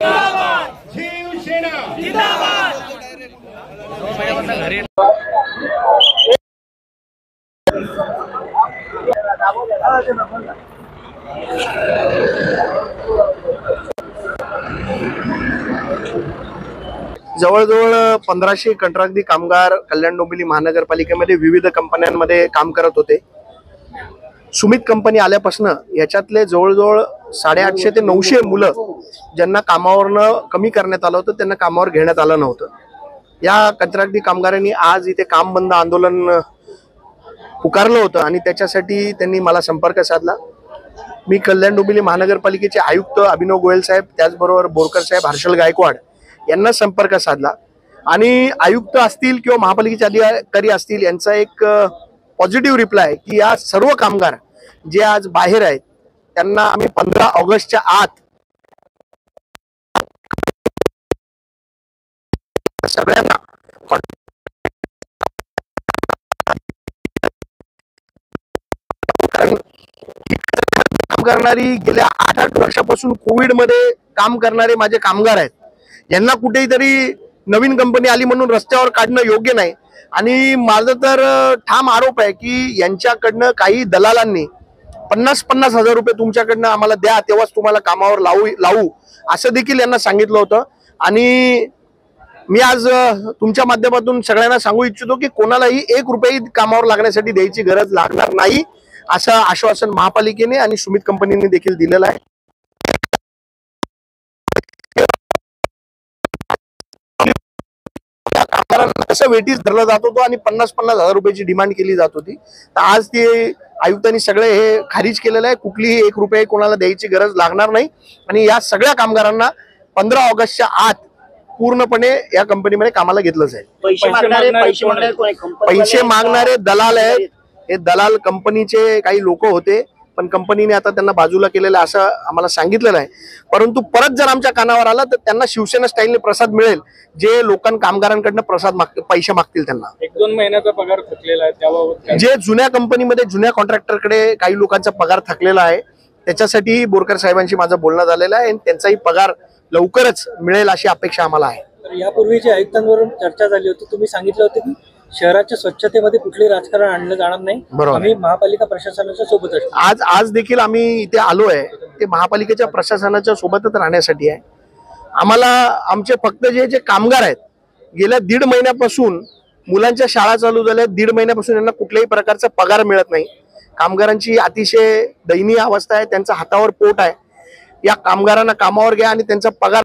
शिवसेना जवळजवळ 1500 कंत्राटी कामगार कल्याण डोंबिवली महानगरपालिकेमध्ये विविध कंपन्यांमध्ये काम करत होते। सुमित कंपनी आल्यापासून याच्यातले जवळजवळ 850 ते 900 मुलं ज्यांना कामावरनं कमी करण्यात आलं होतं त्यांना कामावर घेण्यात आलं नव्हतं। या कंत्राटी कामगारांनी आज इथे काम बंद आंदोलन पुकारलं होतं आणि त्याच्यासाठी त्यांनी मला संपर्क साधला। मी कल्याण डोंबिवली महानगरपालिकेचे आयुक्त अभिनव गोयल साहेब, त्याचबरोबर बोरकर साहेब, हर्षल गायकवाड यांना संपर्क साधला आणि आयुक्त असतील किंवा महापालिकेचे अधिकारी असतील यांचा एक पॉझिटिव्ह रिप्लाय की या सर्व कामगार जे आज बाहेर आहेत त्यांना आम्ही 15 ऑगस्टच्या आत सगळ्यांना काम करणारी गेल्या 8 वर्षापासून कोविड मध्ये काम करणारे माझे कामगार आहेत। यांना कुठेही तरी नवीन कंपनी आली म्हणून रस्त्यावर काढणं योग्य नाही आणि माझं तर ठाम आरोप आहे की यांच्याकडनं काही दलालांनी 50-50 हजार रुपये तुमच्याकडनं आम्हाला द्या तेव्हाच तुम्हाला कामावर लावू असं देखील यांना सांगितलं होतं। आणि मी आज तुमच्या माध्यमातून सगळ्यांना सांगू इच्छितो की कोणालाही 1 रुपये कामावर लागण्यासाठी द्यायची गरज लागणार नाही असं आश्वासन महापालिकेने आणि सुमित कंपनीने देखील दिलेलं आहे। कसं वेटीस धरला जात होतो आणि 50-50 हजार रुपयाची डिमांड केली जात होती, तर आज ते आयुक्तांनी सगळे हे खारिज केलेलं आहे। कुठलीही 1 रुपये कोणाला द्यायची गरज लागणार नाही आणि या सगळ्या कामगारांना 15 ऑगस्टच्या आत पूर्णपणे या कंपनीमध्ये कामाला घेतलं जाईल। पैसे मागणारे दलाल आहेत, हे दलाल कंपनीचे काही लोक होते पण कंपनीने आता त्यांना बाजूला केलेलं असं आम्हाला सांगितलेलं आहे। परंतु परत जर आमच्या कानावर आला तर त्यांना शिवसेना स्टाईलने प्रसाद मिळेल, जे कामगारांकडनं पैसे मागतील त्यांना 1-2 महिन्याचा पगार थकलेला आहे त्याबाबत जे जुन्या कंपनीमध्ये जुन्या कॉन्ट्रॅक्टरकडे काही लोकांचा पगार थकलेला आहे त्याच्यासाठी बोरकर साहेबांशी माझं बोलणं झालेलं आहे आणि त्यांचाही पगार लवकरच मिळेल अशी अपेक्षा आम्हाला आहे। तर यापूर्वी जे आयुक्तांवरून चर्चा झाली होती, तुम्ही सांगितलं होतं की शहराच्या स्वच्छतेमध्ये कुठले राजकारण आणलं जाणार नाही, आम्ही महापालिका प्रशासनाच्या सोबत असतो। आज देखील आम्ही इथे आलो आहे ते महापालिकेच्या प्रशासनाच्या सोबतच राहण्यासाठी आहे। आम्हाला आमचे फक्त जे कामगार आहेत गेल्या 1.5 महिन्यापासून मुलांच्या शाळा चालू झाल्या, 1.5 महिन्यापासून यांना कुठल्याही प्रकारचा पगार मिळत नाही। कामगारांची अतिशय दयनीय अवस्था आहे, त्यांचा हातावर पोट आहे। या कामगारांना कामावर घ्या आणि त्यांचा पगार